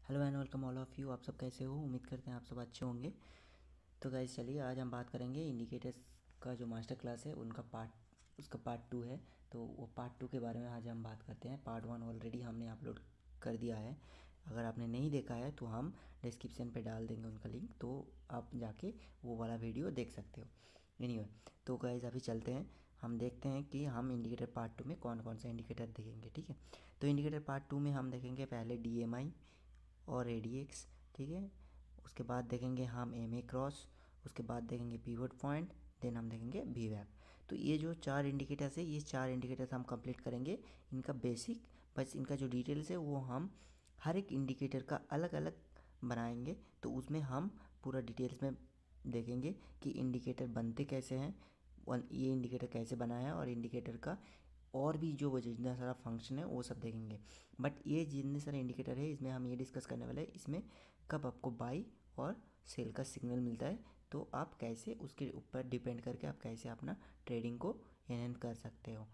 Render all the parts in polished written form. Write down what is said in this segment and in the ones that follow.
Hello and welcome all of you. आप सब कैसे हो? उम्मीद करते हैं आप सब अच्छे होंगे। तो गाइस चलिए आज हम बात करेंगे इंडिकेटर्स का जो मास्टर क्लास है उसका पार्ट 2 है। तो वो पार्ट 2 के बारे में आज हम बात करते हैं। पार्ट 1 ऑलरेडी हमने अपलोड कर दिया है। अगर आपने नहीं देखा है तो हम डिस्क्रिप्शन पे डाल देंगे उनका लिंक, तो आप जाके वो वाला वीडियो देख सकते हो। एनीवे, तो गाइस अभी चलते हैं, हम देखते हैं कि हम इंडिकेटर पार्ट 2 में कौन कौन सा इंडिकेटर देखेंगे। ठीक है, तो इंडिकेटर पार्ट 2 में हम देखेंगे पहले DMI और ADX। ठीक है, उसके बाद देखेंगे हम MA क्रॉस, उसके बाद देखेंगे पिवट पॉइंट, देन हम देखेंगे VWAP। तो ये जो 4 इंडिकेटर्स है, ये 4 इंडिकेटर्स हम कंप्लीट करेंगे। इनका बेसिक, बस इनका जो डिटेल्स है वो हम हर एक इंडिकेटर का अलग अलग बनाएंगे। तो उसमें हम पूरा डिटेल्स में देखेंगे कि इंडिकेटर बनते कैसे हैं, ये इंडिकेटर कैसे बनाया है, और इंडिकेटर का और भी जो जितना सारा फंक्शन है वो सब देखेंगे। बट ये जितने सारे इंडिकेटर है इसमें हम ये डिस्कस करने वाले हैं इसमें कब आपको बाई और सेल का सिग्नल मिलता है, तो आप कैसे उसके ऊपर डिपेंड करके आप कैसे अपना ट्रेडिंग को एनहेंस कर सकते हो।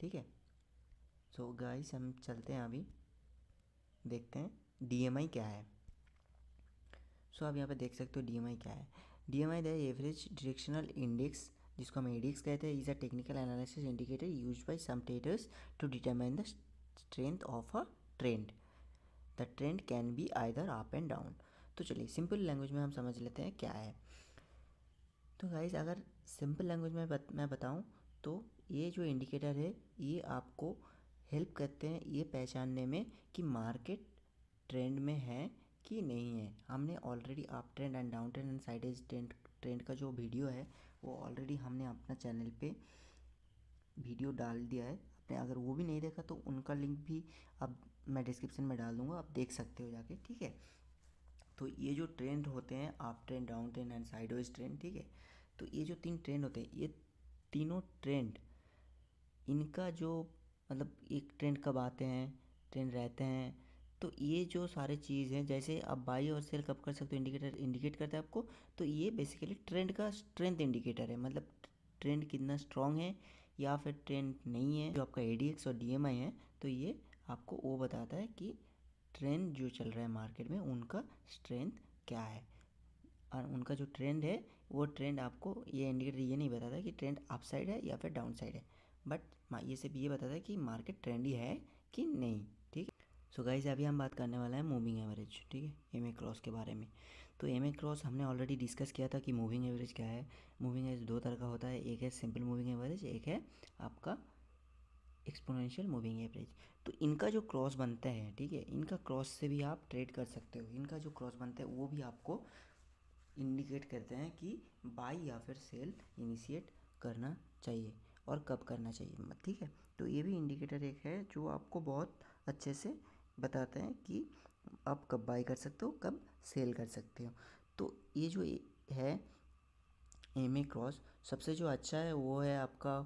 ठीक है, सो गाइस हम चलते हैं, अभी देखते हैं DMI क्या है। सो आप यहाँ पे देख सकते हो DMI क्या है। DMI the average directional index, जिसको हम ADX कहते हैं, is a technical analysis indicator used by some traders to determine the strength of a trend. The trend can be either up and down. तो चलिए simple language में हम समझ लेते हैं क्या है। तो गाइज अगर सिंपल लैंग्वेज में मैं बताऊं तो ये जो इंडिकेटर है ये आपको हेल्प करते हैं ये पहचानने में कि मार्केट ट्रेंड में है कि नहीं है। हमने already up trend and down trend and side trend का जो वीडियो है वो ऑलरेडी हमने अपना चैनल पे वीडियो डाल दिया है। आपने अगर वो भी नहीं देखा तो उनका लिंक भी अब मैं डिस्क्रिप्शन में डाल दूँगा, आप देख सकते हो जाके। ठीक है, तो ये जो ट्रेंड होते हैं up trend, down trend and sideways trend, ठीक है, तो ये जो 3 ट्रेंड होते हैं, ये तीनों ट्रेंड, इनका जो मतलब एक ट्रेंड कब आते हैं, ट्रेंड रहते हैं, तो ये जो सारे चीज़ हैं, जैसे आप बाई और सेल कब कर सकते हो, इंडिकेटर इंडिकेट करता है आपको। तो ये बेसिकली ट्रेंड का स्ट्रेंथ इंडिकेटर है, मतलब ट्रेंड कितना स्ट्रॉन्ग है या फिर ट्रेंड नहीं है। जो आपका ADX और DMI है, तो ये आपको वो बताता है कि ट्रेंड जो चल रहा है मार्केट में उनका स्ट्रेंथ क्या है। और उनका जो ट्रेंड है वो ट्रेंड आपको, ये इंडिकेटर ये नहीं बताता कि ट्रेंड अप साइड है या फिर डाउन साइड है, बट ये सिर्फ ये बताता है कि मार्केट ट्रेंडी है कि नहीं। ठीक है, सो गाइस अभी हम बात करने वाला है मूविंग एवरेज, ठीक है, MA क्रॉस के बारे में। तो MA क्रॉस हमने ऑलरेडी डिस्कस किया था कि मूविंग एवरेज क्या है। मूविंग एवरेज दो तरह का होता है, एक है सिंपल मूविंग एवरेज, एक है आपका एक्सपोनेंशियल मूविंग एवरेज। तो इनका जो क्रॉस बनता है, ठीक है, इनका क्रॉस से भी आप ट्रेड कर सकते हो। इनका जो क्रॉस बनता है वो भी आपको इंडिकेट करते हैं कि बाई या फिर सेल इनिशिएट करना चाहिए और कब करना चाहिए। ठीक है, तो ये भी इंडिकेटर एक है जो आपको बहुत अच्छे से बताते हैं कि आप कब बाई कर सकते हो, कब सेल कर सकते हो। तो ये जो है MA क्रॉस, सबसे जो अच्छा है वो है आपका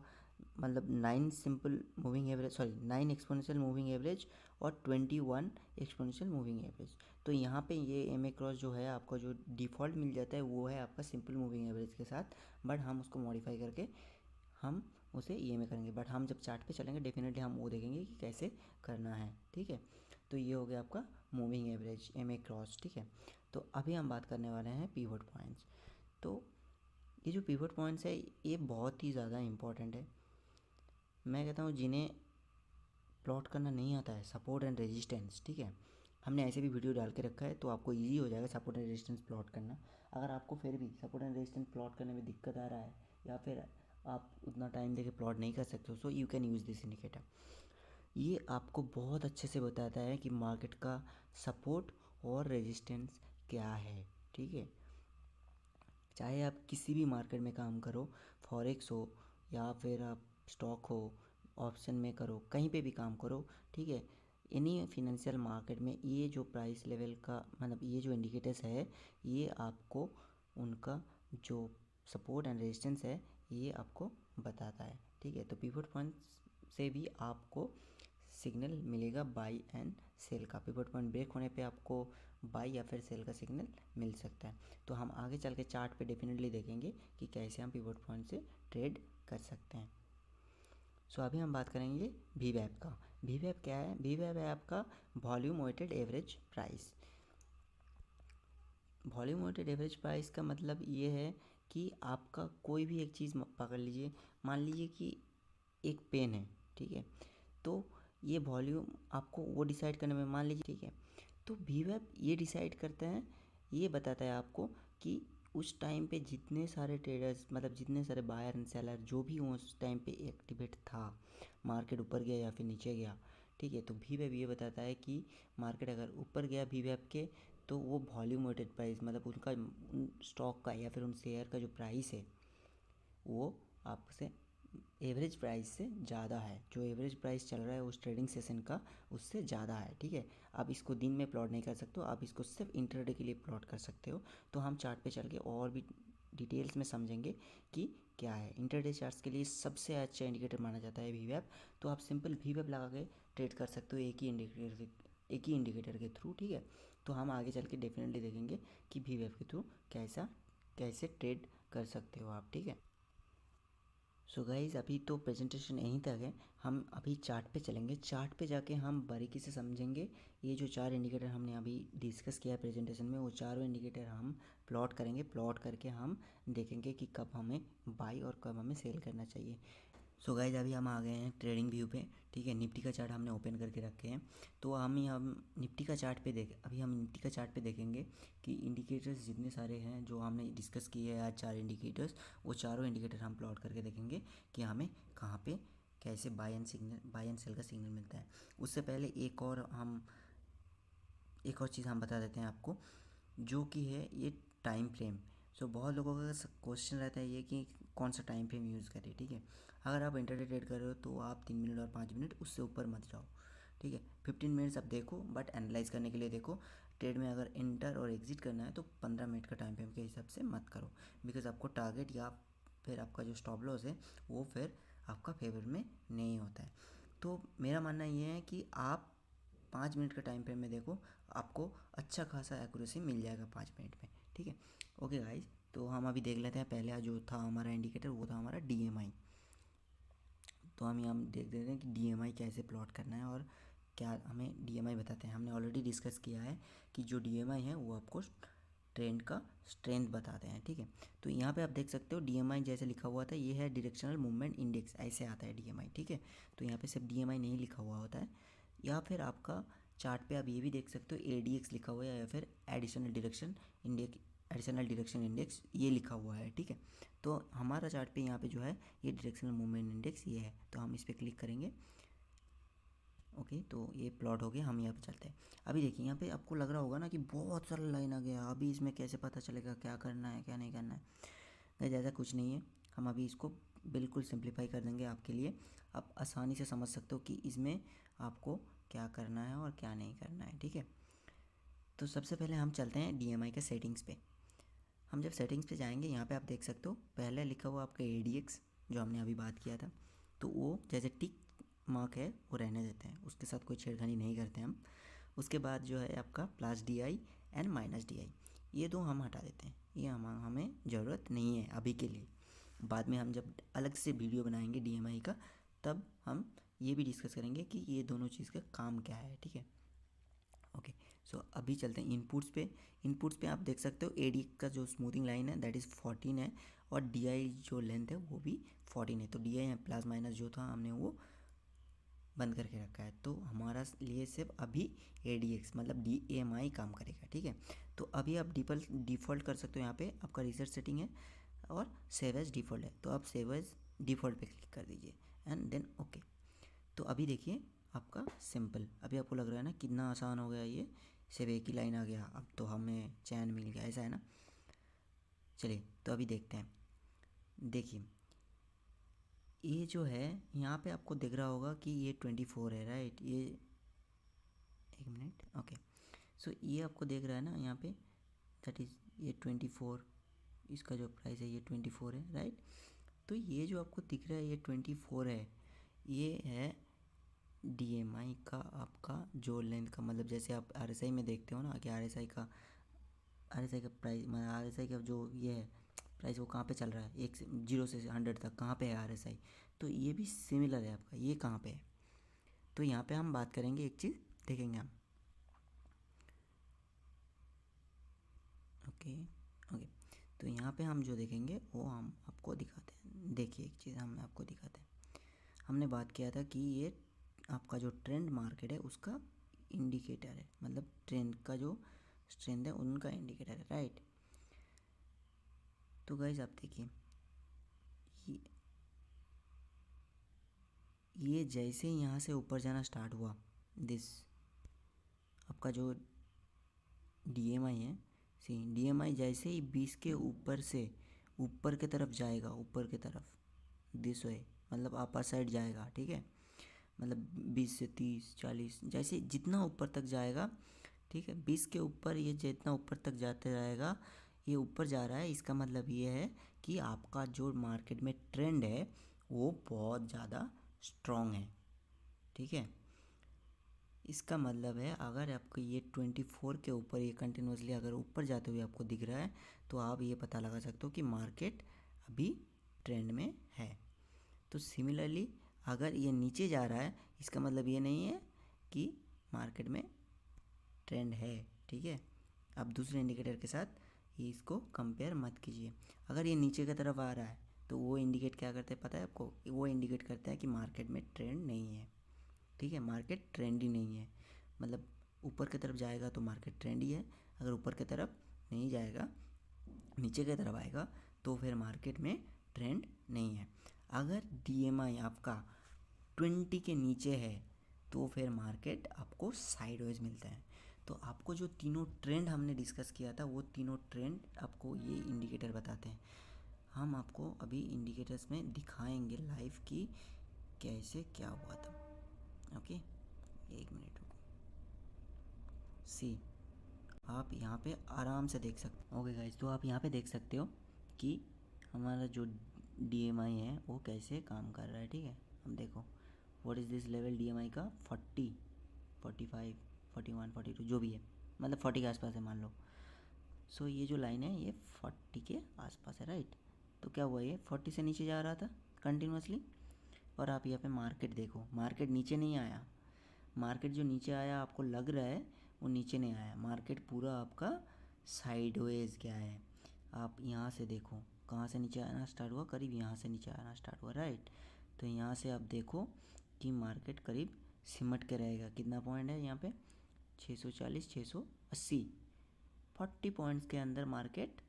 मतलब 9 simple moving average, sorry 9 exponential moving average और 21 एक्सपोनेंशियल मूविंग एवरेज। तो यहाँ पे ये MA क्रॉस जो है आपका जो डिफ़ॉल्ट मिल जाता है वो है आपका सिंपल मूविंग एवरेज के साथ, बट हम उसको मॉडिफाई करके हम उसे EMA करेंगे। बट हम जब चार्ट पे चलेंगे डेफिनेटली हम वो देखेंगे कि कैसे करना है। ठीक है, तो ये हो गया आपका मूविंग एवरेज MA क्रॉस। ठीक है, तो अभी हम बात करने वाले हैं पिवट पॉइंट्स। तो ये जो पिवट पॉइंट्स है ये बहुत ही ज़्यादा इम्पॉर्टेंट है। मैं कहता हूँ जिन्हें प्लॉट करना नहीं आता है सपोर्ट एंड रेजिस्टेंस, ठीक है, हमने ऐसे भी वीडियो डाल के रखा है, तो आपको इजी हो जाएगा सपोर्ट एंड रेजिस्टेंस प्लॉट करना। अगर आपको फिर भी सपोर्ट एंड रेजिस्टेंस प्लॉट करने में दिक्कत आ रहा है या फिर आप उतना टाइम देके प्लॉट नहीं कर सकते हो, so you can use this indicator. ये आपको बहुत अच्छे से बताता है कि मार्केट का सपोर्ट और रेजिस्टेंस क्या है। ठीक है, चाहे आप किसी भी मार्केट में काम करो, फॉरेक्स हो या फिर आप स्टॉक हो, ऑप्शन में करो, कहीं पे भी काम करो, ठीक है, एनी फिनेंशियल मार्केट में ये जो प्राइस लेवल का मतलब ये जो इंडिकेटर्स है ये आपको उनका जो सपोर्ट एंड रेजिस्टेंस है ये आपको बताता है। ठीक है, तो पिवट पॉइंट से भी आपको सिग्नल मिलेगा बाई एंड सेल का। पिवट पॉइंट ब्रेक होने पे आपको बाई या फिर सेल का सिग्नल मिल सकता है। तो हम आगे चल के चार्ट पे डेफिनेटली देखेंगे कि कैसे हम पिवट पॉइंट से ट्रेड कर सकते हैं। सो अभी हम बात करेंगे VWAP का। VWAP क्या है? VWAP है आपका volume weighted average price. Volume weighted average price का मतलब ये है कि आपका कोई भी एक चीज़ पकड़ लीजिए, मान लीजिए कि एक पेन है, ठीक है, तो ये वॉल्यूम आपको वो डिसाइड करने में, मान लीजिए, ठीक है, तो वीवेब ये डिसाइड करते हैं, ये बताता है आपको कि उस टाइम पे जितने सारे ट्रेडर्स, मतलब जितने सारे बायर एंड सेलर जो भी हों उस टाइम पे एक्टिवेट था, मार्केट ऊपर गया या फिर नीचे गया, ठीक है, तो वीवेब ये बताता है कि मार्केट अगर ऊपर गया वीवेब के, तो वो वॉल्यूम वेटेड प्राइस, मतलब उनका उन स्टॉक का या फिर उन शेयर का जो प्राइस है वो आपसे एवरेज प्राइस से ज़्यादा है, जो एवरेज प्राइस चल रहा है उस ट्रेडिंग सेशन का उससे ज़्यादा है, ठीक है। आप इसको दिन में प्लॉट नहीं कर सकते हो, आप इसको सिर्फ इंटरडे के लिए प्लॉट कर सकते हो। तो हम चार्ट पे चल के और भी डिटेल्स में समझेंगे कि क्या है। इंटरडे चार्ट्स के लिए सबसे अच्छा इंडिकेटर माना जाता है वीवेब, तो आप सिंपल वीवेब लगा के ट्रेड कर सकते हो एक ही इंडिकेटर के थ्रू, ठीक है। तो हम आगे चल के डेफिनेटली देखेंगे कि वीवेब के थ्रू कैसे ट्रेड कर सकते हो आप, ठीक है। सो गाइज़ अभी तो प्रेजेंटेशन यहीं तक है, हम अभी चार्ट पे चलेंगे, चार्ट पे जाके हम बारीकी से समझेंगे। ये जो 4 इंडिकेटर हमने अभी डिस्कस किया है प्रेजेंटेशन में, वो चारों इंडिकेटर हम प्लॉट करेंगे, प्लॉट करके हम देखेंगे कि कब हमें बाई और कब हमें सेल करना चाहिए। सो गाइज अभी हम आ गए हैं ट्रेडिंग व्यू पे, ठीक है। निफ्टी का चार्ट हमने ओपन करके रखे हैं, तो हम निफ्टी का चार्ट पे अभी हम निफ्टी का चार्ट पे देखेंगे कि इंडिकेटर्स जितने सारे हैं जो हमने डिस्कस किए हैं आज 4 इंडिकेटर्स, वो चारों इंडिकेटर हम प्लॉट करके देखेंगे कि हमें कहाँ पे कैसे बाय एंड सेल का सिग्नल मिलता है। उससे पहले एक और चीज़ हम बता देते हैं आपको, जो कि है ये टाइम फ्रेम। सो बहुत लोगों का क्वेश्चन रहता है ये कि कौन सा टाइम फ्रेम यूज़ करें, ठीक है। अगर आप इंटरडे ट्रेड कर रहे हो तो आप 3 मिनट और 5 मिनट उससे ऊपर मत जाओ, ठीक है। 15 मिनट्स आप देखो, बट एनालाइज करने के लिए देखो। ट्रेड में अगर इंटर और एग्जिट करना है तो 15 मिनट का टाइम फ्रेम के हिसाब से मत करो, बिकॉज आपको टारगेट या फिर आपका जो स्टॉप लॉस है वो फिर आपका फेवर में नहीं होता है। तो मेरा मानना ये है कि आप 5 मिनट का टाइम फ्रेम में देखो, आपको अच्छा खासा एक्यूरेसी मिल जाएगा 5 मिनट में, ठीक है। ओके गाइज, तो हम अभी देख लेते हैं। पहले जो था हमारा इंडिकेटर वो था हमारा DMI। तो हम यहाँ देख देते हैं कि DMI कैसे प्लॉट करना है और क्या हमें DMI बताते हैं। हमने ऑलरेडी डिस्कस किया है कि जो DMI है वो आपको ट्रेंड का स्ट्रेंथ बताते हैं, ठीक है। तो यहाँ पे आप देख सकते हो DMI जैसे लिखा हुआ था, ये है डायरेक्शनल मूवमेंट इंडेक्स, ऐसे आता है DMI, ठीक है। तो यहाँ पे सिर्फ DMI नहीं लिखा हुआ होता है, या फिर आपका चार्ट पे आप ये भी देख सकते हो ADX लिखा हुआ है, या फिर एडिशनल डायरेक्शन इंडेक्स ये लिखा हुआ है, ठीक है। तो हमारा चार्ट पे यहाँ पे जो है ये डायरेक्शनल मूवमेंट इंडेक्स ये है, तो हम इस पर क्लिक करेंगे। ओके, तो ये प्लॉट हो गया। हम यहाँ पे चलते हैं। अभी देखिए यहाँ पे आपको लग रहा होगा ना कि बहुत सारा लाइन आ गया, अभी इसमें कैसे पता चलेगा क्या करना है क्या नहीं करना है। गाइस ऐसा कुछ नहीं है, हम अभी इसको बिल्कुल सिंप्लीफाई कर देंगे आपके लिए। आप आसानी से समझ सकते हो कि इसमें आपको क्या करना है और क्या नहीं करना है, ठीक है। तो सबसे पहले हम चलते हैं DMI के सेटिंग्स पे। हम जब सेटिंग्स पे जाएंगे, यहाँ पे आप देख सकते हो पहले लिखा हुआ आपका ADX जो हमने अभी बात किया था, तो वो जैसे टिक मार्क है वो रहने देते हैं, उसके साथ कोई छेड़खानी नहीं करते हम। उसके बाद जो है आपका +DI एंड -DI, ये दो हम हटा देते हैं, ये हमें ज़रूरत नहीं है अभी के लिए। बाद में हम जब अलग से वीडियो बनाएंगे DMI का, तब हम ये भी डिस्कस करेंगे कि ये दोनों चीज़ का काम क्या है, ठीक है। ओके, सो अभी चलते हैं इनपुट्स पे आप देख सकते हो AD का जो स्मूथिंग लाइन है दैट इज़ 14 है, और DI जो लेंथ है वो भी 14 है। तो DI है प्लस माइनस जो था हमने वो बंद करके रखा है, तो हमारा लिए सिर्फ अभी ADX मतलब DMI काम करेगा, ठीक है। तो अभी आप डिफ़ॉल्ट कर सकते हो, यहाँ पे आपका रिसेट सेटिंग है और सेव एज डिफ़ॉल्ट है, तो आप सेव एज डिफ़ॉल्ट पे क्लिक कर दीजिए एंड देन ओके। तो अभी देखिए आपका सिंपल, अभी आपको लग रहा है ना कितना आसान हो गया, ये सिर्फ एक ही लाइन आ गया, अब तो हमें चैन मिल गया, ऐसा है ना। चलिए तो अभी देखते हैं। देखिए ये जो है यहाँ पे आपको दिख रहा होगा कि ये 24 है, राइट। ये एक मिनट, ओके। सो ये आपको देख रहा है ना यहाँ पे, दैट इज़ ये 24, इसका जो प्राइस है ये 24 है, राइट। तो ये जो आपको दिख रहा है ये 24 है, ये है DMI का आपका जो लेंथ का, मतलब जैसे आप RSI में देखते हो ना कि RSI का प्राइस, मतलब RSI का जो ये है प्राइस वो कहाँ पे चल रहा है, 0 से 100 तक कहाँ पे है RSI। तो ये भी सिमिलर है आपका, ये कहाँ पे है। तो यहाँ पे हम बात करेंगे, एक चीज़ देखेंगे हम। Okay okay. तो यहाँ पे हम जो देखेंगे वो हम आपको दिखाते हैं। देखिए एक चीज़ हम आपको दिखाते हैं। हमने बात किया था कि ये आपका जो ट्रेंड मार्केट है उसका इंडिकेटर है, मतलब ट्रेंड का जो स्ट्रेंथ है उनका इंडिकेटर है, राइट। तो गाइस आप देखिए ये जैसे ही यहाँ से ऊपर जाना स्टार्ट हुआ, दिस आपका जो DMI है, सी DMI जैसे ही 20 के ऊपर से ऊपर की तरफ जाएगा, ऊपर की तरफ दिस वे, मतलब अपर साइड जाएगा, ठीक है। मतलब 20 से 30 40 जैसे जितना ऊपर तक जाएगा, ठीक है। 20 के ऊपर ये जितना ऊपर तक जाते जाएगा, ये ऊपर जा रहा है, इसका मतलब ये है कि आपका जो मार्केट में ट्रेंड है वो बहुत ज़्यादा स्ट्रॉन्ग है, ठीक है। इसका मतलब है अगर आपको ये 24 के ऊपर ये कंटिन्यूसली अगर ऊपर जाते हुए आपको दिख रहा है तो आप ये पता लगा सकते हो कि मार्केट अभी ट्रेंड में है। तो सिमिलरली अगर ये नीचे जा रहा है, इसका मतलब ये नहीं है कि मार्केट में ट्रेंड है, ठीक है। अब दूसरे इंडिकेटर के साथ ये इसको कंपेयर मत कीजिए। अगर ये नीचे की तरफ आ रहा है तो वो इंडिकेट क्या करते हैं पता है आपको? वो इंडिकेट करता है कि मार्केट में ट्रेंड नहीं है, ठीक है। मार्केट ट्रेंडी नहीं है, मतलब ऊपर की तरफ जाएगा तो मार्केट ट्रेंडी है, अगर ऊपर की तरफ नहीं जाएगा, नीचे की तरफ आएगा तो फिर मार्केट में ट्रेंड नहीं है। अगर DMI आपका 20 के नीचे है तो फिर मार्केट आपको साइडवेज मिलता है। तो आपको जो तीनों ट्रेंड हमने डिस्कस किया था वो तीनों ट्रेंड आपको ये इंडिकेटर बताते हैं। हम आपको अभी इंडिकेटर्स में दिखाएंगे लाइव की कैसे क्या हुआ था, ओके। एक मिनट रुको। सी आप यहाँ पे आराम से देख सकते, ओके गाइस। तो आप यहाँ पे देख सकते हो कि हमारा जो DMI है वो कैसे काम कर रहा है, ठीक है। हम देखो what is this level DMI का 40 45 41 42 जो भी है, मतलब 40 के आसपास है मान लो। सो ये जो लाइन है ये 40 के आसपास है, राइट। तो क्या हुआ, ये 40 से नीचे जा रहा था कंटिन्यूसली। और आप यहाँ पे मार्केट देखो, मार्केट नीचे नहीं आया। मार्केट जो नीचे आया आपको लग रहा है वो नीचे नहीं आया, मार्केट पूरा आपका साइडवेज गया है। आप यहाँ से देखो कहाँ से नीचे आना स्टार्ट हुआ, करीब यहाँ से नीचे आना स्टार्ट हुआ, राइट। तो यहाँ से आप देखो कि मार्केट करीब सिमट के रहेगा। कितना पॉइंट है यहाँ पे? 640 680 40 पॉइंट्स के अंदर मार्केट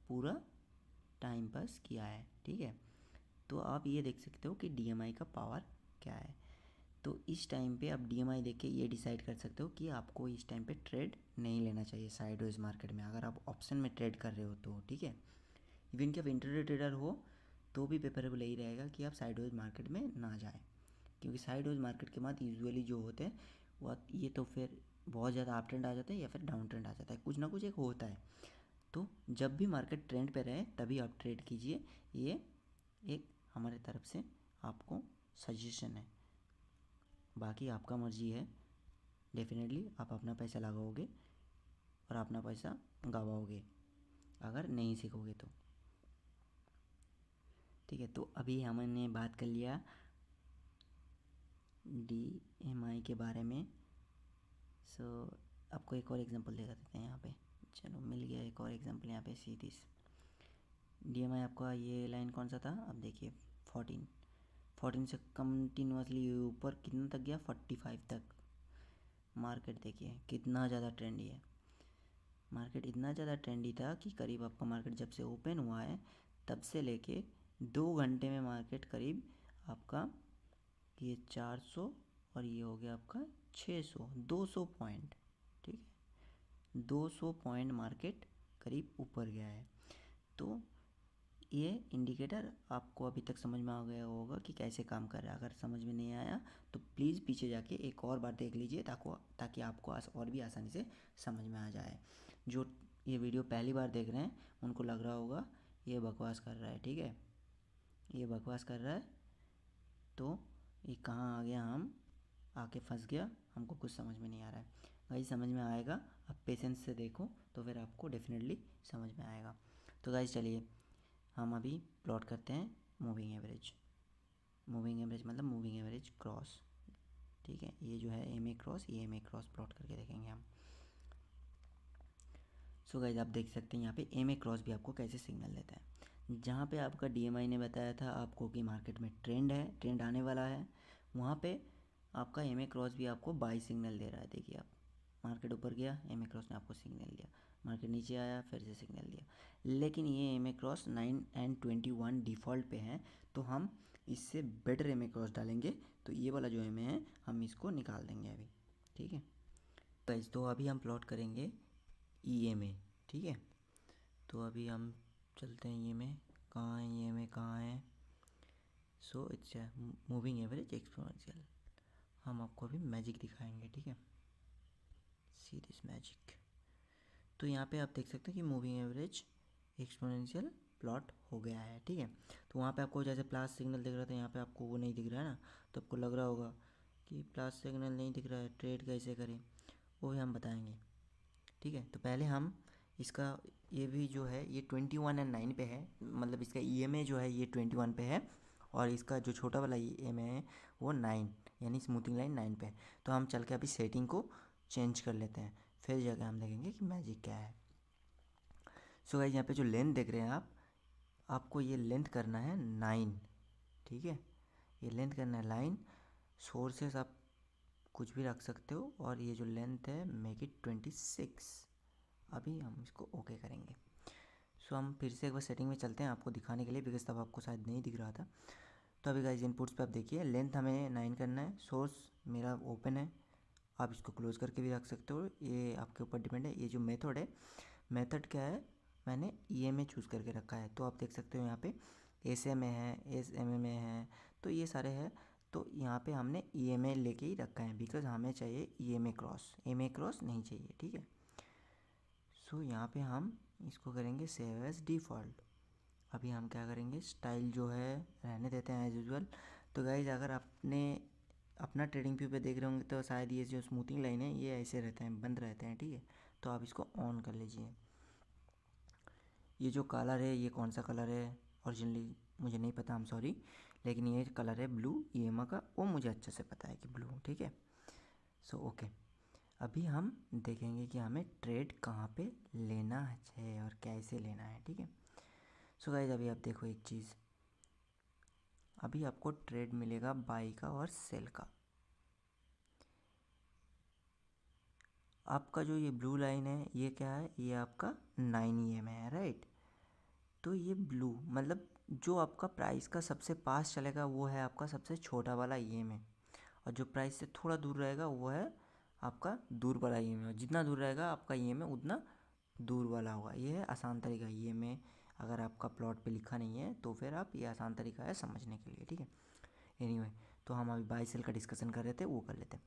पूरा टाइम पास किया है, ठीक है। तो आप ये देख सकते हो कि DMI का पावर क्या है। तो इस टाइम पे आप DMI देख के ये डिसाइड कर सकते हो कि आपको इस टाइम पे ट्रेड नहीं लेना चाहिए साइडवेज मार्केट में, अगर आप ऑप्शन में ट्रेड कर रहे हो तो, ठीक है। इवन कि आप इंट्राडे ट्रेडर हो तो भी प्रेफरेबल यही रहेगा कि आप साइडवेज मार्केट में ना जाएं, क्योंकि साइडवेज मार्केट के बाद यूजुअली जो होते हैं वो ये तो फिर बहुत ज़्यादा अप ट्रेंड आ जाता है या फिर डाउन ट्रेंड आ जाता है, कुछ ना कुछ एक होता है। तो जब भी मार्केट ट्रेंड पे रहे तभी आप ट्रेड कीजिए, ये एक हमारे तरफ से आपको सजेशन है। बाकी आपका मर्जी है, डेफिनेटली आप अपना पैसा लगाओगे और अपना पैसा गवाओगे अगर नहीं सीखोगे तो, ठीक है। तो अभी हमने बात कर लिया DMI के बारे में। सो आपको एक और एग्जांपल दिखा देते हैं यहाँ पे। चलो मिल गया एक और एग्जांपल यहाँ पे। सी दिस DMI आपका ये लाइन कौन सा था? अब देखिए 14 से कंटिन्यूसली ऊपर कितना तक गया? 45 तक। मार्केट देखिए कितना ज़्यादा ट्रेंडी है। मार्केट इतना ज़्यादा ट्रेंडी था कि करीब आपका मार्केट जब से ओपन हुआ है तब से लेके 2 घंटे में मार्केट करीब आपका ये 400 और ये हो गया आपका 600 200 पॉइंट, ठीक है। 200 पॉइंट मार्केट करीब ऊपर गया है। तो ये इंडिकेटर आपको अभी तक समझ में आ गया होगा कि कैसे काम कर रहा है। अगर समझ में नहीं आया तो प्लीज़ पीछे जाके एक और बार देख लीजिए ताकि आपको और भी आसानी से समझ में आ जाए। जो ये वीडियो पहली बार देख रहे हैं उनको लग रहा होगा ये बकवास कर रहा है, ठीक है, ये बकवास कर रहा है, तो ये कहाँ आ गया, हम आके फंस गया, हमको कुछ समझ में नहीं आ रहा है। गाइस समझ में आएगा, आप पेशेंस से देखो तो फिर आपको डेफिनेटली समझ में आएगा। तो गाइस चलिए हम अभी प्लॉट करते हैं मूविंग एवरेज। मूविंग एवरेज मतलब मूविंग एवरेज क्रॉस, ठीक है। ये जो है MA क्रॉस, ये MA क्रॉस प्लॉट करके देखेंगे हम। सो गाइस आप देख सकते हैं यहाँ पे एमए क्रॉस भी आपको कैसे सिग्नल देता है। जहाँ पे आपका डीएमआई ने बताया था आपको कि मार्केट में ट्रेंड है, ट्रेंड आने वाला है, वहाँ पे आपका एमए क्रॉस भी आपको बाई सिग्नल दे रहा है। देखिए आप, मार्केट ऊपर गया, एमए क्रॉस ने आपको सिग्नल दिया, मार्केट नीचे आया, फिर से सिग्नल दिया। लेकिन ये एमए क्रॉस 9 and 21 डिफ़ॉल्ट पे है, तो हम इससे बेटर एमए क्रॉस डालेंगे, तो ये वाला जो एमए है हम इसको निकाल देंगे अभी। ठीक है गाइस, तो अभी हम प्लॉट करेंगे ईएमए। ठीक है, तो अभी हम चलते हैं ईएमए। कहाँ है ईएमए, कहाँ है? So it's moving average exponential. हम आपको अभी मैजिक दिखाएंगे। ठीक है, सी दिस मैजिक। तो यहाँ पे आप देख सकते हैं कि मूविंग एवरेज एक्सपोनेंशियल प्लॉट हो गया है। ठीक है, तो वहाँ पे आपको जैसे प्लस सिग्नल दिख रहा था, यहाँ पे आपको वो नहीं दिख रहा है ना, तो आपको लग रहा होगा कि प्लस सिग्नल नहीं दिख रहा है, ट्रेड कैसे करें, वो भी हम बताएंगे। ठीक है, तो पहले हम इसका, ये भी जो है ये 21 and 9 पे है, मतलब इसका ईएमए जो है ये 21 पे है, और इसका जो छोटा वाला ईएमए है वो 9, यानी स्मूथिंग लाइन 9 पे है। तो हम चल के अभी सेटिंग को चेंज कर लेते हैं, फिर जाकर हम देखेंगे कि मैजिक क्या है। सो गाइस यहाँ पे जो लेंथ देख रहे हैं आप, आपको ये लेंथ करना है 9। ठीक है, ये लेंथ करना है लाइन। सोर्सेस आप कुछ भी रख सकते हो, और ये जो लेंथ है मेक इट 26। अभी हम इसको ओके करेंगे। सो हम फिर से एक बार सेटिंग में चलते हैं आपको दिखाने के लिए, बिकॉज तब आपको शायद नहीं दिख रहा था। तो अभी गाइस इनपुट्स पे आप देखिए, लेंथ हमें 9 करना है, सोर्स मेरा ओपन है, आप इसको क्लोज करके भी रख सकते हो, ये आपके ऊपर डिपेंड है। ये जो मेथड है, मेथड क्या है, मैंने ईएमए चूज़ करके रखा है, तो आप देख सकते हो यहाँ पे एसएमए है, एसएमए है, तो ये सारे हैं। तो यहाँ पे हमने ईएमए लेके ही रखा है, बिकॉज हमें चाहिए ईएमए क्रॉस, एमए क्रॉस नहीं चाहिए। ठीक है, सो यहाँ पे हम इसको करेंगे सेव एज डिफ़ॉल्ट। अभी हम क्या करेंगे, स्टाइल जो है रहने देते हैं एज यूजुअल। तो गाइज अगर आपने अपना ट्रेडिंग व्यू पे देख रहे होंगे तो शायद ये जो स्मूथिंग लाइन है ये ऐसे रहते हैं, बंद रहते हैं। ठीक है, तो आप इसको ऑन कर लीजिए। ये जो कलर है ये कौन सा कलर है ओरिजिनली मुझे नहीं पता, हम सॉरी, लेकिन ये कलर है ब्लू ईएमए का, वो मुझे अच्छे से पता है कि ब्लू। ठीक है, सो ओके। अभी हम देखेंगे कि हमें ट्रेड कहाँ पे लेना है और कैसे लेना है। ठीक है, सो गाइज अभी आप देखो एक चीज़, अभी आपको ट्रेड मिलेगा बाई का और सेल का। आपका जो ये ब्लू लाइन है ये क्या है, ये आपका 9 ईएमए है, राइट। तो ये ब्लू मतलब जो आपका प्राइस का सबसे पास चलेगा वो है आपका सबसे छोटा वाला ईएमए, और जो प्राइस से थोड़ा दूर रहेगा वो है आपका दूर वाला ईएमए, और जितना दूर रहेगा आपका ईएमए उतना दूर वाला होगा। ये है आसान तरीका ईएमए। अगर आपका प्लॉट पे लिखा नहीं है तो फिर आप, ये आसान तरीका है समझने के लिए। ठीक है, एनीवे, तो हम अभी बाई सेल का डिस्कशन कर रहे थे, वो कर लेते हैं।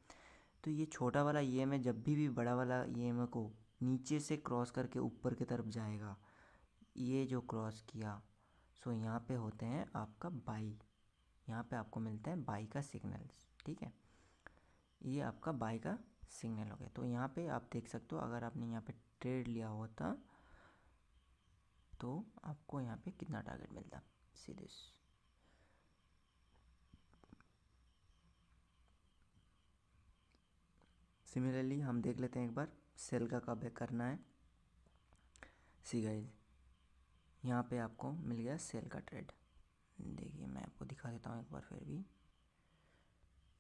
तो ये छोटा वाला ईएमए जब भी बड़ा वाला ईएमए को नीचे से क्रॉस करके ऊपर की तरफ जाएगा, ये जो क्रॉस किया, सो यहाँ पे होते हैं आपका बाई, यहाँ पे आपको मिलता है बाई का सिग्नल्स। ठीक है, ये आपका बाई का सिग्नल हो गया। तो यहाँ पे आप देख सकते हो, अगर आपने यहाँ पे ट्रेड लिया होता तो आपको यहाँ पे कितना टारगेट मिलता, सीधे। सिमिलरली हम देख लेते हैं एक बार सेल का कब करना है। सी गाइस, यहाँ पे आपको मिल गया सेल का ट्रेड। देखिए मैं आपको दिखा देता हूँ एक बार फिर भी,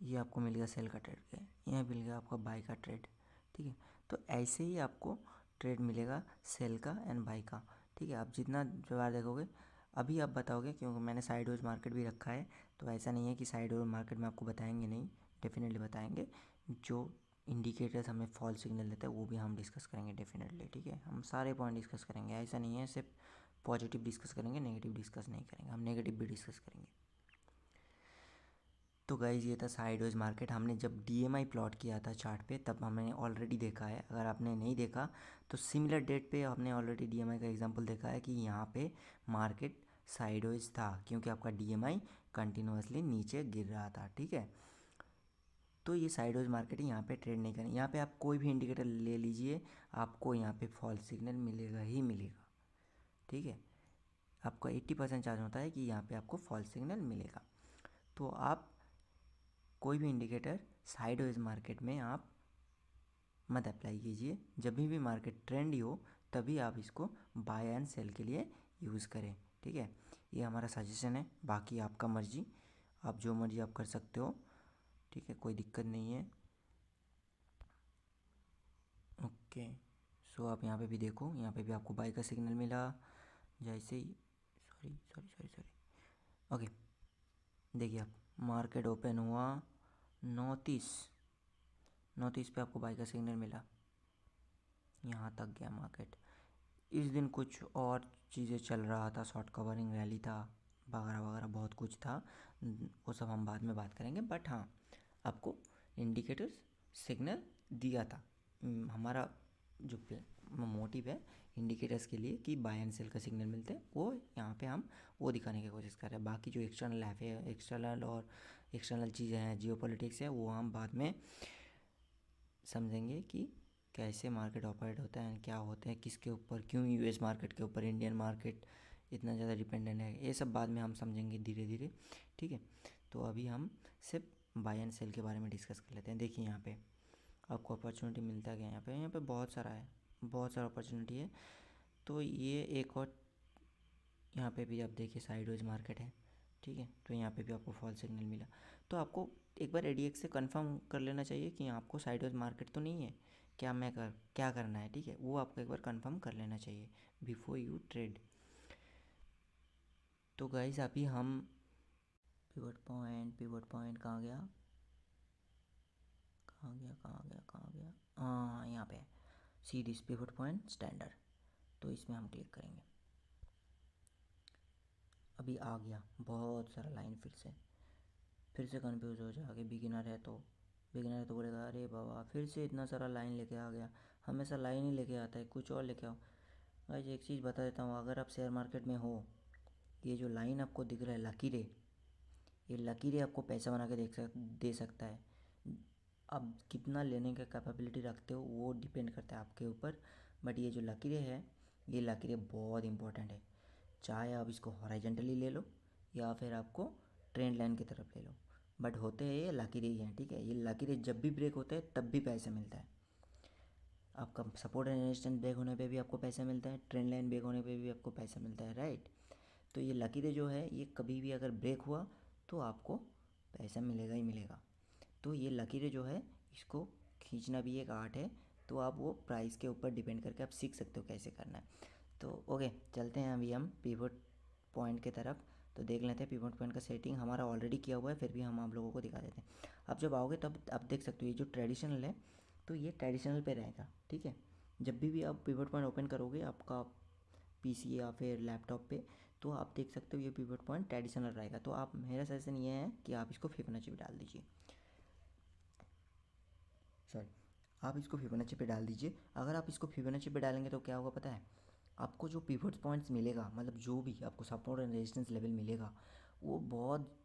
ये आपको मिल गया सेल का ट्रेड के, यहाँ मिल गया आपका बाई का ट्रेड। ठीक है, तो ऐसे ही आपको ट्रेड मिलेगा सेल का एंड बाई का। ठीक है, आप जितना बार देखोगे, अभी आप बताओगे क्योंकि मैंने साइडवेज मार्केट भी रखा है, तो ऐसा नहीं है कि साइडवेज मार्केट में आपको बताएंगे नहीं, डेफिनेटली बताएंगे। जो इंडिकेटर्स हमें फॉल सिग्नल देता है वो भी हम डिस्कस करेंगे डेफिनेटली। ठीक है, हम सारे पॉइंट डिस्कस करेंगे, ऐसा नहीं है सिर्फ पॉजिटिव डिस्कस करेंगे, नेगेटिव डिस्कस नहीं करेंगे, हम नेगेटिव भी डिस्कस करेंगे। तो गाइज़ ये था साइडवेज मार्केट। हमने जब डीएमआई प्लॉट किया था चार्ट पे तब हमने ऑलरेडी देखा है, अगर आपने नहीं देखा तो सिमिलर डेट पे हमने ऑलरेडी डीएमआई का एग्जांपल देखा है कि यहाँ पे मार्केट साइडवेज था, क्योंकि आपका डीएमआई कंटिन्यूसली नीचे गिर रहा था। ठीक है, तो ये साइडवेज मार्केट यहाँ पे ट्रेड नहीं करें। यहाँ पे आप कोई भी इंडिकेटर ले लीजिए, आपको यहाँ पे फॉल्स सिग्नल मिलेगा ही मिलेगा। ठीक है, आपका 80% चांस होता है कि यहाँ पे आपको फॉल्स सिग्नल मिलेगा। तो आप कोई भी इंडिकेटर साइडवेज मार्केट में आप मत अप्लाई कीजिए। जब भी मार्केट ट्रेंडी हो तभी आप इसको बाय एंड सेल के लिए यूज़ करें, ठीक है। ये हमारा सजेशन है, बाकी आपका मर्जी, आप जो मर्जी आप कर सकते हो, ठीक है, कोई दिक्कत नहीं है। ओके, सो आप यहाँ पे भी देखो, यहाँ पे भी आपको बाय का सिग्नल मिला जैसे ही, सॉरी, ओके, देखिए आप, मार्केट ओपन हुआ 9:30 पे आपको बाय का सिग्नल मिला, यहाँ तक गया मार्केट। इस दिन कुछ और चीज़ें चल रहा था, शॉर्ट कवरिंग रैली था वगैरह वगैरह, बहुत कुछ था, वो सब हम बाद में बात करेंगे। बट हाँ, आपको इंडिकेटर्स सिग्नल दिया था। हमारा जो मोटिव है इंडिकेटर्स के लिए कि बाय एंड सेल का सिग्नल मिलते हैं, वो यहाँ पे हम वो दिखाने की कोशिश कर रहे हैं। बाकी जो एक्सटर्नल चीज़ें हैं, जियोपॉलिटिक्स है, वो हम बाद में समझेंगे कि कैसे मार्केट ऑपरेट होता है, क्या होते हैं, किसके ऊपर, क्यों यूएस मार्केट के ऊपर इंडियन मार्केट इतना ज़्यादा डिपेंडेंट है, ये सब बाद में हम समझेंगे धीरे धीरे, ठीक है। तो अभी हम सिर्फ बाय एंड सेल के बारे में डिस्कस कर लेते हैं। देखिए यहाँ पे आपको अपॉर्चुनिटी मिलता गया, यहाँ पे बहुत सारा है, बहुत सारा अपॉर्चुनिटी है। तो ये एक और यहाँ पे भी आप देखिए साइडवेज मार्केट है, ठीक है, तो यहाँ पे भी आपको फॉल सिग्नल मिला। तो आपको एक बार एडीएक्स से कंफर्म कर लेना चाहिए कि आपको साइडवेज मार्केट तो नहीं है, क्या करना है, ठीक है, वो आपको एक बार कंफर्म कर लेना चाहिए बिफोर यू ट्रेड। तो गाइस अभी हम पिवट पॉइंट कहाँ गया, हाँ यहाँ पे see this pivot point standard, तो इसमें हम क्लिक करेंगे। अभी आ गया बहुत सारा लाइन, फिर से कंफ्यूज हो जाएगा। बिगिनर है तो बोलेगा अरे बाबा फिर से इतना सारा लाइन लेके आ गया, हमेशा लाइन ही लेके आता है, कुछ और लेके आओ। गाइस एक चीज़ बता देता हूँ, अगर आप शेयर मार्केट में हो, ये जो लाइन आपको दिख रहा है लकीरें, ये लकीरें आपको पैसा बना के दे सकता है। अब कितना लेने का कैपेबिलिटी रखते हो वो डिपेंड करता है आपके ऊपर, बट ये जो लकीरें हैं, ये लकीरें बहुत इंपॉर्टेंट है। चाहे आप इसको हॉरिजॉन्टली ले लो या फिर आपको ट्रेंड लाइन की तरफ ले लो, बट होते हैं ये लकीरें ही हैं, ठीक है। ये लकीरें जब भी ब्रेक होते हैं तब भी पैसा मिलता है। आपका सपोर्ट एंड रेजिस्टेंस ब्रेक होने पे भी आपको पैसा मिलता है, ट्रेंड लाइन ब्रेक होने पे भी आपको पैसा मिलता है, राइट। तो ये लकीरें जो है, ये कभी भी अगर ब्रेक हुआ तो आपको पैसा मिलेगा ही मिलेगा। तो ये लकीरें जो है, इसको खींचना भी एक आर्ट है, तो आप वो प्राइस के ऊपर डिपेंड करके आप सीख सकते हो कैसे करना है। तो ओके, चलते हैं अभी हम पिवट पॉइंट की तरफ। तो देख लेते हैं पिवट पॉइंट का सेटिंग हमारा ऑलरेडी किया हुआ है, फिर भी हम आप लोगों को दिखा देते हैं। अब जब आओगे तब आप देख सकते हो ये जो ट्रेडिशनल है, तो ये ट्रेडिशनल पे रहेगा, ठीक है। जब भी आप पिवट पॉइंट ओपन करोगे आपका पीसी या फिर लैपटॉप पे, तो आप देख सकते हो ये पिवट पॉइंट ट्रेडिशनल रहेगा। तो आप, मेरा सजेशन ये है कि आप इसको फिबोनाची पे डाल दीजिए, सॉरी, आप इसको फिबोनाची पे डाल दीजिए। अगर आप इसको फिबोनाची पे डालेंगे तो क्या होगा पता है, आपको जो पिवट पॉइंट्स मिलेगा, मतलब जो भी आपको सपोर्ट एंड रेजिस्टेंस लेवल मिलेगा, वो बहुत,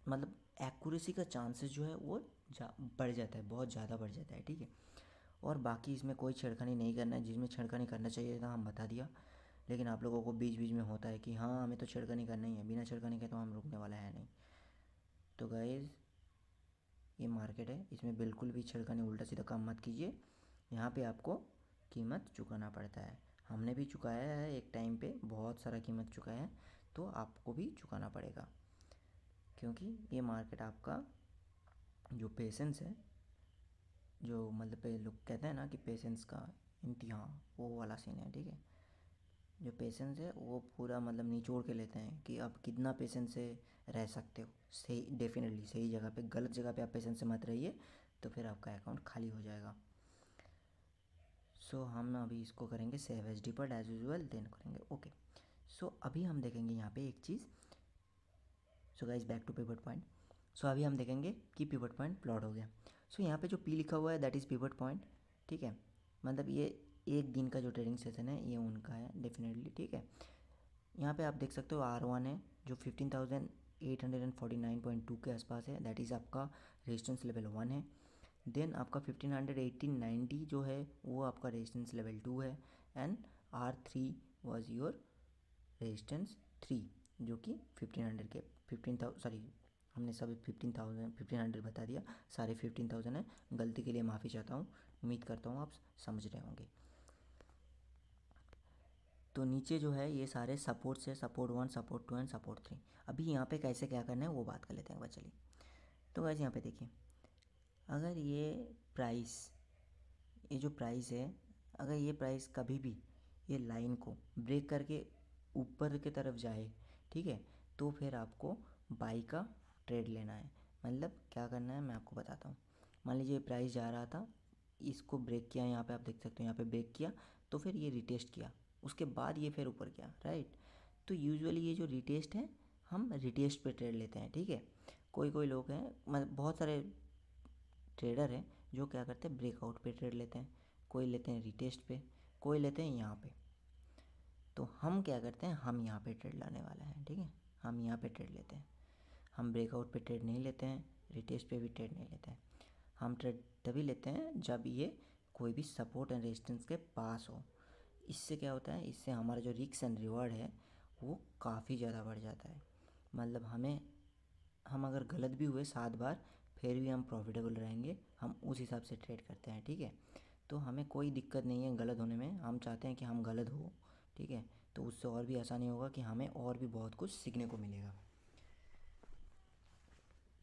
मतलब एक्यूरेसी का चांसेस जो है वो बढ़ जाता है, बहुत ज़्यादा बढ़ जाता है, ठीक है। और बाकी इसमें कोई छेड़खानी नहीं करना है, जिसमें छेड़खानी करना चाहिए था हम बता दिया, लेकिन आप लोगों को बीच बीच में होता है कि हाँ हमें तो छेड़खानी करना ही है, बिना छेड़खानी के तो हम रुकने वाला है नहीं। तो गाइज़ ये मार्केट है, इसमें बिल्कुल भी छेड़खानी उल्टा सीधा काम मत कीजिए, यहाँ पे आपको कीमत चुकाना पड़ता है। हमने भी चुकाया है एक टाइम पे, बहुत सारा कीमत चुकाया है, तो आपको भी चुकाना पड़ेगा, क्योंकि ये मार्केट आपका जो पेशेंस है, जो मतलब लोग कहते हैं ना कि पेशेंस का इम्तिहान, वो वाला सीन है, ठीक है। जो पेशेंस है वो पूरा मतलब निचोड़ के लेते हैं कि आप कितना पेशेंस से रह सकते हो। सही, डेफिनेटली सही जगह पे, गलत जगह पे आप पेशेंस से मत रहिए, तो फिर आपका अकाउंट खाली हो जाएगा। सो हम अभी इसको करेंगे सेव एच डी पर एज यूजल, देन करेंगे ओके। सो अभी हम देखेंगे यहाँ पे एक चीज़। So guys back to pivot point. So अभी हम देखेंगे कि पिवट पॉइंट प्लॉट हो गया। सो यहाँ पे जो पी लिखा हुआ है दैट इज़ पिवट पॉइंट, ठीक है। मतलब ये एक दिन का जो ट्रेडिंग सेशन है ये उनका है डेफिनेटली, ठीक है। यहाँ पे आप देख सकते हो R1 है जो 15,849.2 के आसपास है, दैट इज़ आपका रेजिस्टेंस लेवल 1 है। देन आपका 1518.90 जो है वो आपका रेजिस्टेंस लेवल 2 है, and R3 was your resistance 3, जो कि 1500 के 15,000, सॉरी हमने सब 1500 बता दिया, सारे 15,000 है। गलती के लिए माफ़ी चाहता हूँ, उम्मीद करता हूँ आप समझ रहे होंगे। तो नीचे जो है ये सारे सपोर्ट्स है, सपोर्ट 1, सपोर्ट 2 एंड सपोर्ट 3। अभी यहाँ पे कैसे क्या करना है वो बात कर लेते हैं एक बार, चलिए। तो गाइस यहाँ पे देखिए, अगर ये जो प्राइस है, अगर ये प्राइस कभी भी ये लाइन को ब्रेक करके ऊपर की तरफ जाए, ठीक है, तो फिर आपको बाई का ट्रेड लेना है। मतलब क्या करना है मैं आपको बताता हूँ। मान लीजिए प्राइस जा रहा था, इसको ब्रेक किया, यहाँ पे आप देख सकते हो, यहाँ पे ब्रेक किया, तो फिर ये रिटेस्ट किया, उसके बाद ये फिर ऊपर गया, राइट। तो यूजुअली ये जो रिटेस्ट है, हम रिटेस्ट पे ट्रेड लेते हैं, ठीक है। कोई कोई लोग हैं, मतलब बहुत सारे ट्रेडर हैं जो क्या करते हैं, ब्रेकआउट पे ट्रेड लेते हैं, कोई लेते हैं रिटेस्ट पे, कोई लेते हैं यहाँ पे। तो हम क्या करते हैं, हम यहाँ पे ट्रेड लाने वाले हैं, ठीक है। हम यहाँ पे ट्रेड लेते हैं, हम ब्रेकआउट पे ट्रेड नहीं लेते हैं, रिटेस्ट पे भी ट्रेड नहीं लेते हैं। हम ट्रेड तभी लेते हैं जब ये कोई भी सपोर्ट एंड रेजिस्टेंस के पास हो। इससे क्या होता है, इससे हमारा जो रिस्क एंड रिवॉर्ड है वो काफ़ी ज़्यादा बढ़ जाता है। मतलब हम अगर गलत भी हुए 7 बार, फिर भी हम प्रॉफिटेबल रहेंगे, हम उस हिसाब से ट्रेड करते हैं, ठीक है। तो हमें कोई दिक्कत नहीं है गलत होने में, हम चाहते हैं कि हम गलत हो, ठीक है। तो उससे और भी आसानी होगा कि हमें और भी बहुत कुछ सीखने को मिलेगा।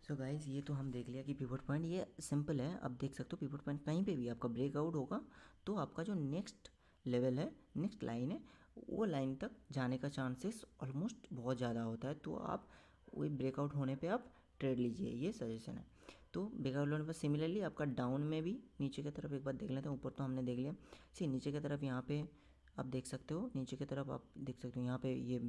सो गाइज, ये तो हम देख लिया कि पिवट पॉइंट ये सिंपल है। अब देख सकते हो पिवट पॉइंट कहीं पे भी आपका ब्रेकआउट होगा तो आपका जो नेक्स्ट लेवल है, नेक्स्ट लाइन है, वो लाइन तक जाने का चांसेस ऑलमोस्ट बहुत ज़्यादा होता है। तो आप वही ब्रेकआउट होने पे आप ट्रेड लीजिए, ये सजेशन है। तो ब्रेकआउट होने पर सिमिलरली आपका डाउन में भी नीचे की तरफ एक बार देख लेते हैं। ऊपर तो हमने देख लिया, सी नीचे की तरफ यहाँ पे आप देख सकते हो, नीचे की तरफ आप देख सकते हो, यहाँ पे ये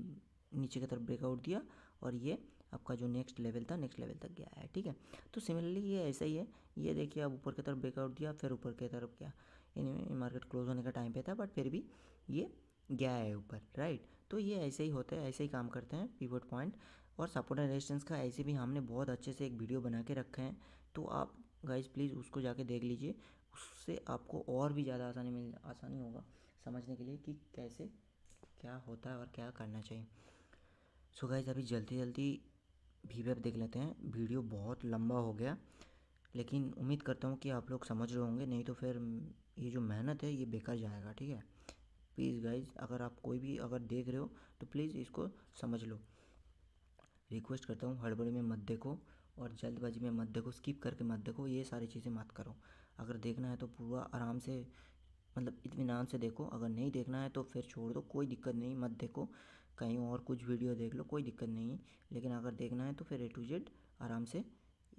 नीचे की तरफ ब्रेकआउट दिया और ये आपका जो नेक्स्ट लेवल था, नेक्स्ट लेवल तक गया है, ठीक है। तो सिमिलरली ये ऐसा ही है, ये देखिए अब ऊपर की तरफ ब्रेकआउट दिया, फिर ऊपर की तरफ गया। यानी मार्केट क्लोज होने का टाइम पे था, बट फिर भी ये गया है ऊपर, राइट। तो ये ऐसे ही होता है, ऐसे ही काम करते हैं पिवट पॉइंट। और सपोर्ट एंड रेजिस्टेंस का ऐसे भी हमने बहुत अच्छे से एक वीडियो बना के रखे हैं, तो आप गाइज प्लीज़ उसको जाके देख लीजिए। उससे आपको और भी ज़्यादा आसानी होगा समझने के लिए कि कैसे क्या होता है और क्या करना चाहिए। सो गाइज, अभी जल्दी जल्दी वीवेप देख लेते हैं। वीडियो बहुत लंबा हो गया, लेकिन उम्मीद करता हूँ कि आप लोग समझ रहे होंगे, नहीं तो फिर ये जो मेहनत है ये बेकार जाएगा, ठीक है। प्लीज़ गाइज, अगर आप कोई भी अगर देख रहे हो तो प्लीज़ इसको समझ लो। रिक्वेस्ट करता हूँ, हड़बड़ी में मत देखो और जल्दबाजी में मत देखो, स्किप करके मत देखो, ये सारी चीज़ें मत करो। अगर देखना है तो पूरा आराम से, मतलब इत्मीनान से देखो। अगर नहीं देखना है तो फिर छोड़ दो, कोई दिक्कत नहीं, मत देखो, कहीं और कुछ वीडियो देख लो, कोई दिक्कत नहीं है। लेकिन अगर देखना है तो फिर A to Z आराम से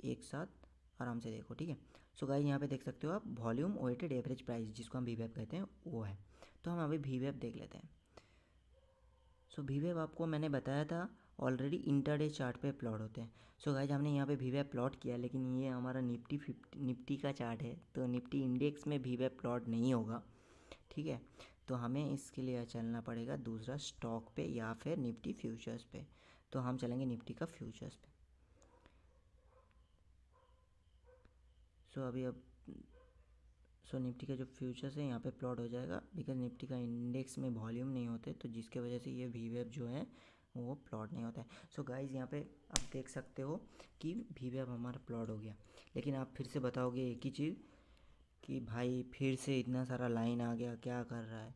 एक साथ आराम से देखो, ठीक है। सो गाइस, यहाँ पे देख सकते हो आप, वॉल्यूम वेटेड एवरेज प्राइस जिसको हम वीवेप कहते हैं वो है। तो हम अभी वीवेप देख लेते हैं। सो वीवेप आपको मैंने बताया था ऑलरेडी इंटरडे चार्ट पे प्लॉट होते हैं। सो गाइज, हमने यहाँ पे वीवेप प्लॉट किया, लेकिन ये हमारा निफ्टी का चार्ट है, तो निफ्टी इंडेक्स में वीवेप प्लॉट नहीं होगा, ठीक है। तो हमें इसके लिए चलना पड़ेगा दूसरा स्टॉक पे या फिर निफ्टी फ्यूचर्स पे। तो हम चलेंगे निफ्टी का फ्यूचर्स पे। सो निफ्टी का जो फ्यूचर्स है यहाँ पे प्लॉट हो जाएगा, बिकॉज निफ्टी का इंडेक्स में वॉल्यूम नहीं होते, तो जिसके वजह से ये वीवेप जो है वो प्लॉट नहीं होता है। सो गाइज, यहाँ पे आप देख सकते हो कि वीवेप हमारा प्लॉट हो गया। लेकिन आप फिर से बताओगे एक ही चीज़ कि भाई फिर से इतना सारा लाइन आ गया, क्या कर रहा है,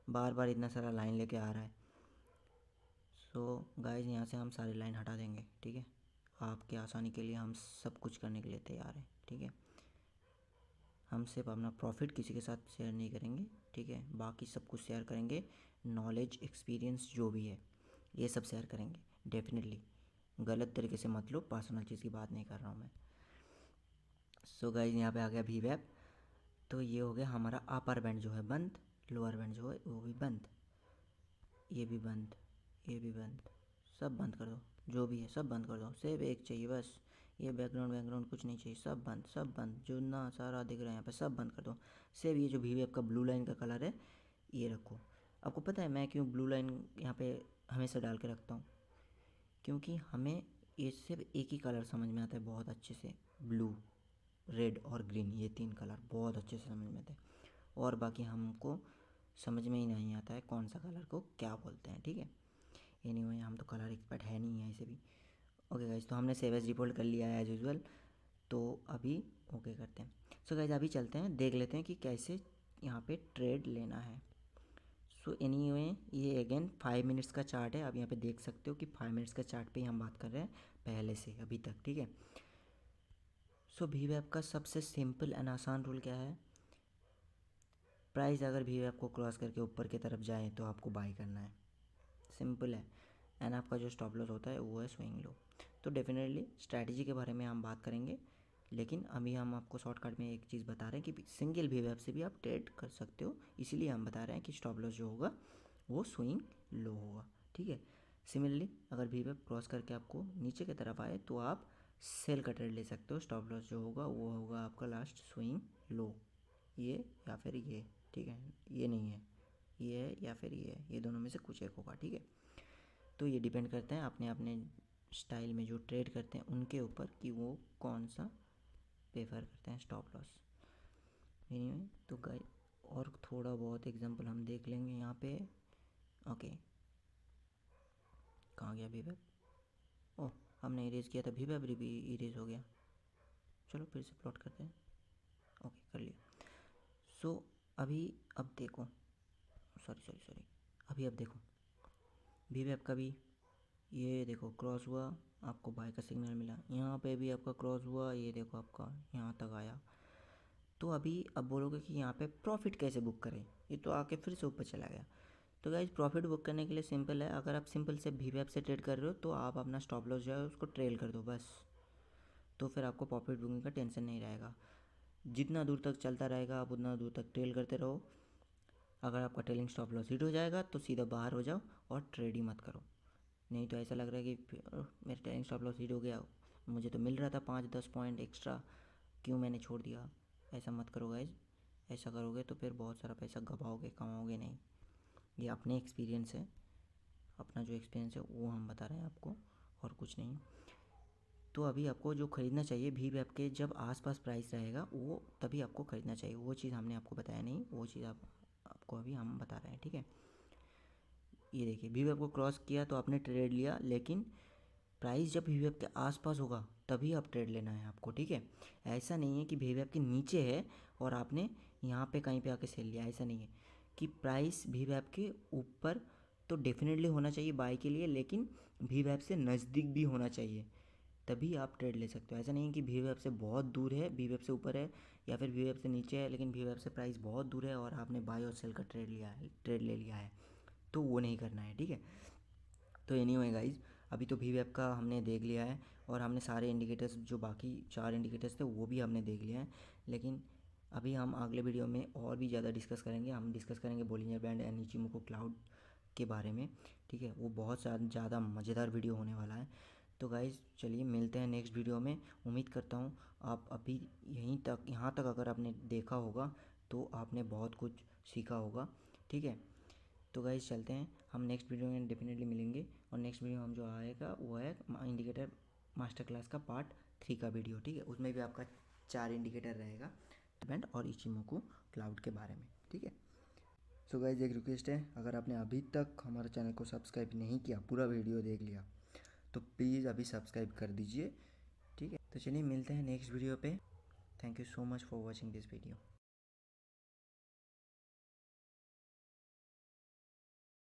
बार बार इतना सारा लाइन लेके आ रहा है। सो गाइज, यहाँ से हम सारी लाइन हटा देंगे, ठीक है। आपके आसानी के लिए हम सब कुछ करने के लिए तैयार हैं, ठीक है। हम सिर्फ अपना प्रॉफिट किसी के साथ शेयर नहीं करेंगे, ठीक है। बाकी सब कुछ शेयर करेंगे, नॉलेज एक्सपीरियंस जो भी है ये सब शेयर करेंगे डेफिनेटली। गलत तरीके से मत लो, पर्सनल चीज़ की बात नहीं कर रहा हूँ मैं। सो गाइज, यहाँ पे आ गया वीवेप। तो ये हो गया हमारा अपर बैंड जो है बंद, लोअर बैंड जो है वो भी बंद, ये भी बंद, ये भी बंद, सब बंद कर दो, जो भी है सब बंद कर दो। सिर्फ एक चाहिए बस, ये बैकग्राउंड कुछ नहीं चाहिए, सब बंद, सब बंद, जो ना सारा दिख रहा है यहाँ पे सब बंद कर दो। सिर्फ ये जो वीवेप का ब्लू लाइन का कलर है ये रखो। आपको पता है मैं क्यों ब्लू लाइन यहाँ पे हमेशा डाल के रखता हूँ? क्योंकि हमें ये सिर्फ एक ही कलर समझ में आता है बहुत अच्छे से, ब्लू, रेड और ग्रीन, ये 3 कलर बहुत अच्छे से समझ में आते हैं, और बाकी हमको समझ में ही नहीं आता है कौन सा कलर को क्या बोलते हैं, ठीक है। एनीवे, हम तो कलर एक्सपर्ट है नहीं है ऐसे भी। ओके गाइज, तो हमने सेव एज रिपोर्ट कर लिया है एज यूजुअल। तो अभी ओके करते हैं। सो गाइज, अभी चलते हैं, देख लेते हैं कि कैसे यहाँ पे ट्रेड लेना है। सो एनीवे ये अगेन 5 मिनट्स का चार्ट है। आप यहाँ पे देख सकते हो कि 5 मिनट्स का चार्ट पे ही हम बात कर रहे हैं पहले से अभी तक, ठीक है। सो वीवैप का सबसे सिंपल एंड आसान रूल क्या है? प्राइस अगर वीवैप को क्रॉस करके ऊपर की तरफ जाए तो आपको बाई करना है, सिंपल है। एंड आपका जो स्टॉप लॉस होता है वो है स्विंग लो। तो डेफिनेटली स्ट्रैटेजी के बारे में हम बात करेंगे, लेकिन अभी हम आपको शॉर्टकट में एक चीज़ बता रहे हैं कि सिंगल वीवैप से भी आप ट्रेड कर सकते हो, इसीलिए हम बता रहे हैं कि स्टॉप लॉस जो होगा वो स्विंग लो होगा, ठीक है। सिमिलरली अगर वीवैप क्रॉस करके आपको नीचे की तरफ आए तो आप सेल का ट्रेड ले सकते हो। स्टॉप लॉस जो होगा वो होगा आपका लास्ट स्विंग लो, ये या फिर ये, ठीक है। ये नहीं है, ये है या फिर ये है, ये दोनों में से कुछ एक होगा, ठीक है। तो ये डिपेंड करता है अपने अपने स्टाइल में जो ट्रेड करते हैं उनके ऊपर कि वो कौन सा प्रेफर करते हैं स्टॉप लॉस। एनीवे तो गाइस और थोड़ा बहुत एग्जांपल हम देख लेंगे यहाँ पे। ओके, कहाँ गया वीवैप? ओह, हमने इरेज किया था, वीवैप भी इरेज हो गया। चलो फिर से प्लॉट करते हैं। ओके, कर लिया। सो अभी अब देखो, सॉरी अभी अब देखो वीवैप का भी ये देखो क्रॉस हुआ, आपको बाय का सिग्नल मिला। यहाँ पे भी आपका क्रॉस हुआ, ये देखो आपका यहाँ तक आया। तो अभी अब बोलोगे कि यहाँ पे प्रॉफिट कैसे बुक करें, ये तो आके फिर से ऊपर चला गया। तो गाइज प्रॉफिट बुक करने के लिए सिंपल है, अगर आप सिंपल से वीवैप से ट्रेड कर रहे हो तो आप अपना स्टॉप लॉस जो है उसको ट्रेल कर दो बस। तो फिर आपको प्रॉफिट बुकिंग का टेंशन नहीं रहेगा। जितना दूर तक चलता रहेगा आप उतना दूर तक ट्रेल करते रहो। अगर आपका ट्रेलिंग स्टॉप लॉस हिट हो जाएगा तो सीधा बाहर हो जाओ और ट्रेड ही मत करो। नहीं तो ऐसा लग रहा है कि मेरा ट्रेलिंग स्टॉप लॉस हिट हो गया, मुझे तो मिल रहा था 5-10 पॉइंट एक्स्ट्रा, क्यों मैंने छोड़ दिया। ऐसा मत करो गाइज, ऐसा करोगे तो फिर बहुत सारा पैसा गवाओगे, कमाओगे नहीं। ये अपने एक्सपीरियंस है, अपना जो एक्सपीरियंस है वो हम बता रहे हैं आपको, और कुछ नहीं। तो अभी आपको जो ख़रीदना चाहिए वीवैप के जब आसपास प्राइस रहेगा वो तभी आपको ख़रीदना चाहिए, वो चीज़ हमने आपको बताया नहीं, वो चीज़ आपको अभी हम बता रहे हैं, ठीक है। ये देखिए वीवैप को क्रॉस किया तो आपने ट्रेड लिया, लेकिन प्राइस जब वीवैप के आसपास होगा तभी आप ट्रेड लेना है आपको, ठीक है। ऐसा नहीं है कि वीवैप के नीचे है और आपने यहाँ पे कहीं पे आके सेल लिया, ऐसा नहीं है। कि प्राइस वीवैप के ऊपर तो डेफिनेटली होना चाहिए बाय के लिए, लेकिन वीवैप से नज़दीक भी होना चाहिए, तभी आप ट्रेड ले सकते हो। ऐसा नहीं है कि वीवैप से बहुत दूर है, वीवैप से ऊपर है, या फिर वीवैप से नीचे है लेकिन वीवैप से प्राइस बहुत दूर है और आपने बाय और सेल का ट्रेड ले लिया है, तो वो नहीं करना है, ठीक है। तो एनीवे गाइज अभी तो वीवैप का हमने देख लिया है, और हमने सारे इंडिकेटर्स जो बाकी 4 इंडिकेटर्स थे वो भी हमने देख लिया है। लेकिन अभी हम अगले वीडियो में और भी ज़्यादा डिस्कस करेंगे, हम डिस्कस करेंगे Bollinger band and Ichimoku cloud के बारे में, ठीक है। वो बहुत ज़्यादा मज़ेदार वीडियो होने वाला है। तो गाइज़ चलिए मिलते हैं नेक्स्ट वीडियो में। उम्मीद करता हूँ आप अभी यहाँ तक अगर आपने देखा होगा तो आपने बहुत कुछ सीखा होगा, ठीक है। तो गाइज़ चलते हैं, हम नेक्स्ट वीडियो में डेफिनेटली मिलेंगे, और नेक्स्ट वीडियो हम जो आएगा वो है इंडिकेटर मास्टर क्लास का पार्ट 3 का वीडियो, ठीक है। उसमें भी आपका 4 इंडिकेटर रहेगा बैंड और इचिमोकू क्लाउड के बारे में, ठीक है। सो गाइज एक रिक्वेस्ट है, अगर आपने अभी तक हमारे चैनल को सब्सक्राइब नहीं किया, पूरा वीडियो देख लिया, तो प्लीज़ अभी सब्सक्राइब कर दीजिए, ठीक है। तो चलिए मिलते हैं नेक्स्ट वीडियो पे। Thank you so much for watching this video.